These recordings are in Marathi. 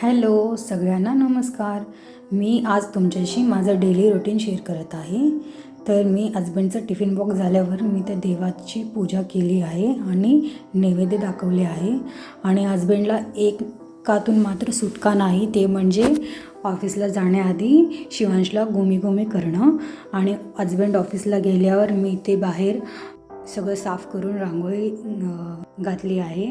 हॅलो सगळ्यांना नमस्कार. मी आज तुमच्याशी माझं डेली रुटीन शेअर करत आहे. तर मी हजबंडचा टिफिन बॉक्स झाल्यावर मी त्या देवाची पूजा केली आहे आणि नैवेद्य दाखवले आहे. आणि हजबंडला एकातून मात्र सुटका नाही, ते म्हणजे ऑफिसला जाण्याआधी शिवांशला गोमी करणं. आणि हजबंड ऑफिसला गेल्यावर मी ते बाहेर सगळं साफ करून रांगोळी घातली आहे.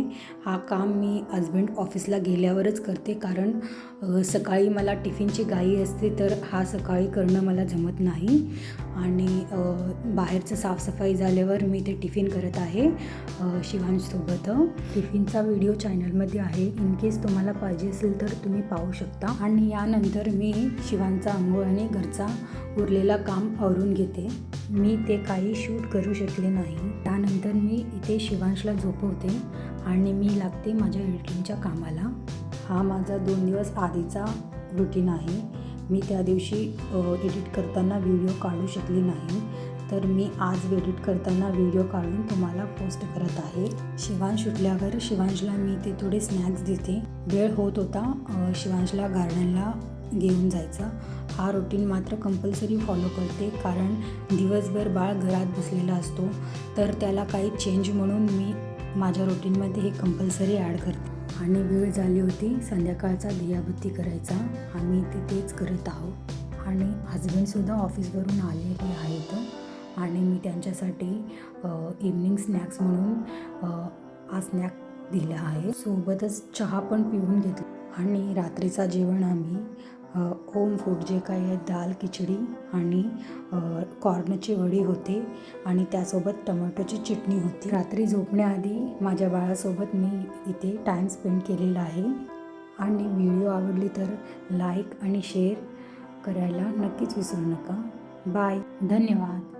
हा काम मी हजबंड ऑफिसला गेल्यावरच करते, कारण सकाळी मला टिफिनची घाई असते, तर हा सकाळी करणं मला जमत नाही. आणि बाहेरचं साफसफाई झाल्यावर मी ते टिफिन करत आहे शिवांशसोबत. टिफिनचा व्हिडिओ चॅनलमध्ये आहे, इन केस तुम्हाला पाहिजे असेल तर तुम्ही पाहू शकता. आणि यानंतर मी शिवांचा अंघोळ आणि घरचा उरलेला काम आवरून घेते. मी ते काही शूट करू शकले नाही. त्यानंतर मी इथे शिवांशला झोपवते आणि मी लागते माझ्या एडिटिंगच्या कामाला. हा माझा 2 दिवस आधीचा रुटीन आहे. मी त्या दिवशी एडिट करताना व्हिडिओ काढू शकली नाही, तर मी आज एडिट करताना व्हिडिओ काढून तुम्हाला पोस्ट करत आहे. शिवांश उठल्यावर शिवांशला मी ते थोडे स्नॅक्स देते. वेळ होत होता शिवांशला गार्डनला घेऊन जायचा. हा रुटीन मात्र कंपल्सरी फॉलो करते, कारण दिवसभर बाळ घरात बसलेला असतो, तर त्याला काही चेंज म्हणून मी माझ्या रुटीनमध्ये हे कंपल्सरी ॲड करते. आणि वेळ झाली होती संध्याकाळचा दियाबत्ती करायचा. आम्ही तेच करत आहोत. आणि हजबंडसुद्धा ऑफिसवरून आलेले आहेत आणि मी त्यांच्यासाठी इव्हनिंग स्नॅक्स म्हणून हा स्नॅक दिला आहे. सोबतच चहा पण पिऊन घेतला. आणि रात्रीचा जेवण आम्ही होम फूड जे काही आहे, दाल खिचडी आणि कॉर्नची वडी होते आणि त्यासोबत टोमॅटोची चटणी होती. रात्री झोपण्याआधी माझ्या बाळासोबत मी इथे टाईम स्पेंड केलेला आहे. आणि व्हिडिओ आवडली तर लाईक आणि शेअर करायला नक्कीच विसरू नका. बाय. धन्यवाद.